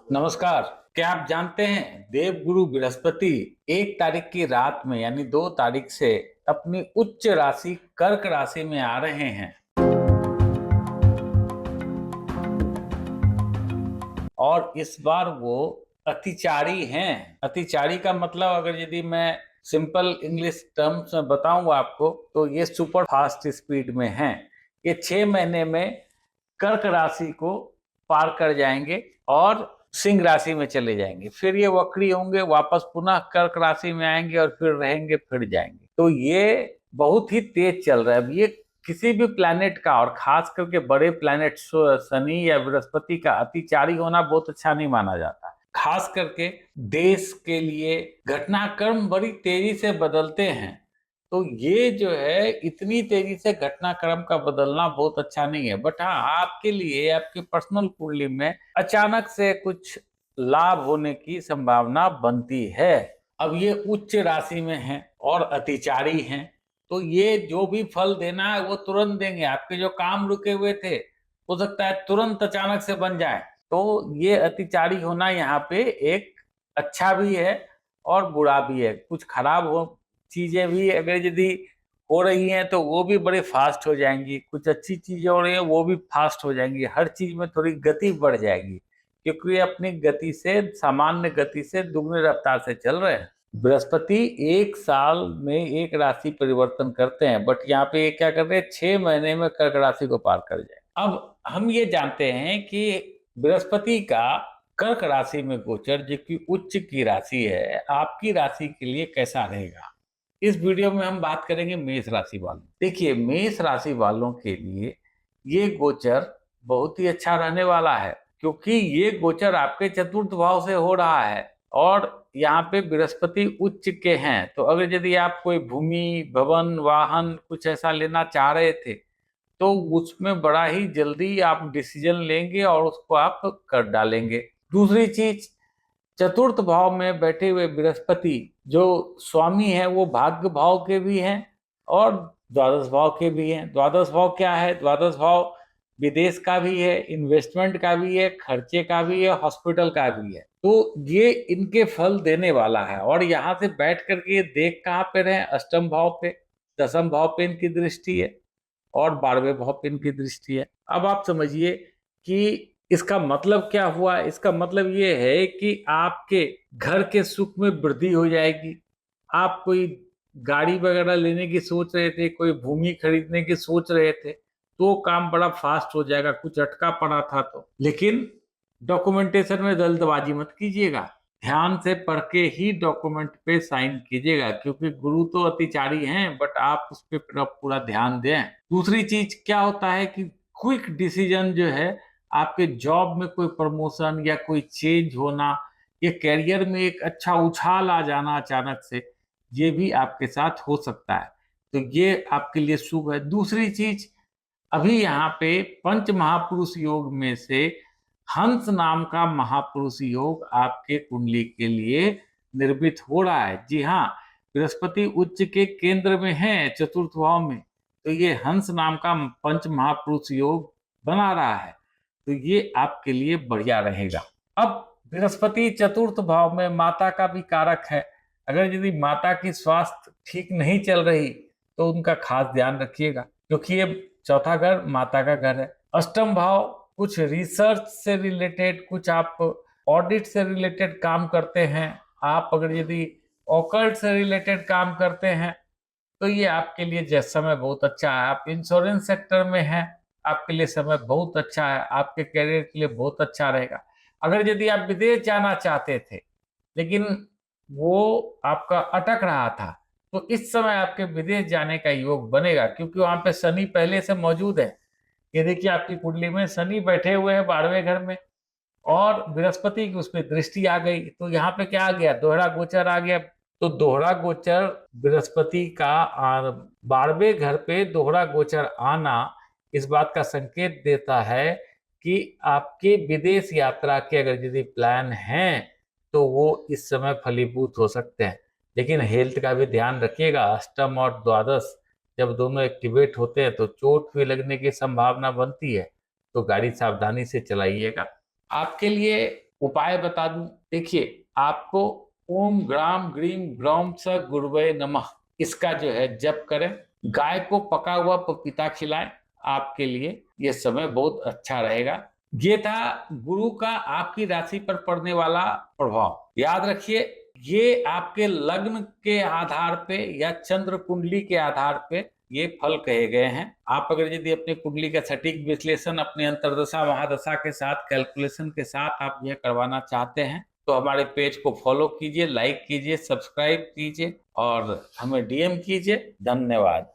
नमस्कार। क्या आप जानते हैं देवगुरु बृहस्पति 1 तारीख की रात में यानी 2 तारीख से अपनी उच्च राशि कर्क राशि में आ रहे हैं और इस बार वो अतिचारी हैं। अतिचारी का मतलब अगर यदि मैं सिंपल इंग्लिश टर्म्स में बताऊं आपको तो ये सुपर फास्ट स्पीड में हैं। ये 6 महीने में कर्क राशि को पार कर जाएंगे और सिंह राशि में चले जाएंगे, फिर ये वक्री होंगे, वापस पुनः कर्क राशि में आएंगे और फिर रहेंगे फिर जाएंगे। तो ये बहुत ही तेज चल रहा है। अब ये किसी भी प्लैनेट का और खास करके बड़े प्लैनेट शनि या बृहस्पति का अतिचारी होना बहुत अच्छा नहीं माना जाता। खास करके देश के लिए घटनाक्रम बड़ी तेजी से बदलते हैं, तो ये जो है इतनी तेजी से घटनाक्रम का बदलना बहुत अच्छा नहीं है। बट हाँ, आपके लिए आपके पर्सनल कुंडली में अचानक से कुछ लाभ होने की संभावना बनती है। अब ये उच्च राशि में है और अतिचारी हैं, तो ये जो भी फल देना है वो तुरंत देंगे। आपके जो काम रुके हुए थे हो सकता है तुरंत अचानक से बन जाए। तो ये अतिचारी होना यहाँ पे एक अच्छा भी है और बुरा भी है। कुछ खराब हो चीजें भी अगर यदि हो रही हैं तो वो भी बड़े फास्ट हो जाएंगी, कुछ अच्छी चीजें हो रही हैं वो भी फास्ट हो जाएंगी। हर चीज में थोड़ी गति बढ़ जाएगी क्योंकि ये अपनी गति से, सामान्य गति से दुगनी रफ्तार से चल रहे हैं। बृहस्पति 1 साल में एक राशि परिवर्तन करते हैं, बट यहाँ पे ये क्या कर रहे हैं, 6 महीने में कर्क राशि को पार कर जाए। अब हम ये जानते हैं कि बृहस्पति का कर्क राशि में गोचर, जो कि उच्च की राशि है, आपकी राशि के लिए कैसा रहेगा। इस वीडियो में हम बात करेंगे मेष राशि वालों। देखिए, मेष राशि वालों के लिए ये गोचर बहुत ही अच्छा रहने वाला है क्योंकि ये गोचर आपके चतुर्थ भाव से हो रहा है और यहाँ पे बृहस्पति उच्च के हैं। तो अगर यदि आप कोई भूमि, भवन, वाहन कुछ ऐसा लेना चाह रहे थे तो उसमें बड़ा ही जल्दी आप डिसीजन लेंगे और उसको आप कर डालेंगे। दूसरी चीज, चतुर्थ भाव में बैठे हुए बृहस्पति जो स्वामी है वो भाग्य भाव के भी हैं और द्वादश भाव के भी हैं। द्वादश भाव क्या है? द्वादश भाव विदेश का भी है, इन्वेस्टमेंट का भी है, खर्चे का भी है, हॉस्पिटल का भी है। तो ये इनके फल देने वाला है। और यहाँ से बैठ करके ये देख कहाँ पे रहे? अष्टम भाव पे, दसम भाव पे इनकी दृष्टि है और 12वें भाव पे इनकी दृष्टि है। अब आप समझिए कि इसका मतलब क्या हुआ। इसका मतलब ये है कि आपके घर के सुख में वृद्धि हो जाएगी। आप कोई गाड़ी वगैरह लेने की सोच रहे थे, कोई भूमि खरीदने की सोच रहे थे, तो काम बड़ा फास्ट हो जाएगा। कुछ अटका पड़ा था तो, लेकिन डॉक्यूमेंटेशन में जल्दबाजी मत कीजिएगा। ध्यान से पढ़ के ही डॉक्यूमेंट पे साइन कीजिएगा क्योंकि गुरु तो अतिचारी हैं, बट आप उस पर पूरा ध्यान दें। दूसरी चीज क्या होता है कि क्विक डिसीजन जो है, आपके जॉब में कोई प्रमोशन या कोई चेंज होना, ये करियर में एक अच्छा उछाल आ जाना अचानक से, ये भी आपके साथ हो सकता है। तो ये आपके लिए शुभ है। दूसरी चीज, अभी यहाँ पे पंच महापुरुष योग में से हंस नाम का महापुरुष योग आपके कुंडली के लिए निर्मित हो रहा है। जी हाँ, बृहस्पति उच्च के केंद्र में है, चतुर्थ भाव में। तो ये हंस नाम का पंच महापुरुष योग बना रहा है, तो ये आपके लिए बढ़िया रहेगा। अब बृहस्पति चतुर्थ भाव में माता का भी कारक है। अगर यदि माता की स्वास्थ्य ठीक नहीं चल रही तो उनका खास ध्यान रखिएगा क्योंकि ये चौथा घर माता का घर है। अष्टम भाव कुछ रिसर्च से रिलेटेड, कुछ आप ऑडिट से रिलेटेड काम करते हैं, आप अगर यदि ऑकल्ट से रिलेटेड काम करते हैं तो ये आपके लिए समय बहुत अच्छा है। आप इंश्योरेंस सेक्टर में हैं, आपके लिए समय बहुत अच्छा है, आपके करियर के लिए बहुत अच्छा रहेगा। अगर यदि आप विदेश जाना चाहते थे लेकिन वो आपका अटक रहा था, तो इस समय आपके विदेश जाने का योग बनेगा क्योंकि वहां पे शनि पहले से मौजूद है। ये देखिए, आपकी कुंडली में शनि बैठे हुए हैं 12वें घर में और बृहस्पति की उसमें दृष्टि आ गई। तो यहाँ पे क्या आ गया? दोहरा गोचर आ गया। तो दोहरा गोचर बृहस्पति का 12वें घर पे दोहरा गोचर आना इस बात का संकेत देता है कि आपके विदेश यात्रा के अगर यदि प्लान हैं तो वो इस समय फलीभूत हो सकते हैं। लेकिन हेल्थ का भी ध्यान रखिएगा। अष्टम और द्वादश जब दोनों एक्टिवेट होते हैं तो चोट भी लगने की संभावना बनती है, तो गाड़ी सावधानी से चलाइएगा। आपके लिए उपाय बता दूं, देखिए आपको ओम ग्राम ग्रीम ग्रौम स गुरुवे नमः इसका जो है जप करें। गाय को पका हुआ पपीता खिलाएं, आपके लिए यह समय बहुत अच्छा रहेगा। ये था गुरु का आपकी राशि पर पड़ने वाला प्रभाव। याद रखिए, ये आपके लग्न के आधार पे या चंद्र कुंडली के आधार पे ये फल कहे गए हैं। आप अगर यदि अपनी कुंडली का सटीक विश्लेषण अपने अंतर्दशा महादशा के साथ कैलकुलेशन के साथ आप यह करवाना चाहते हैं तो हमारे पेज को फॉलो कीजिए, लाइक कीजिए, सब्सक्राइब कीजिए और हमें डीएम कीजिए। धन्यवाद।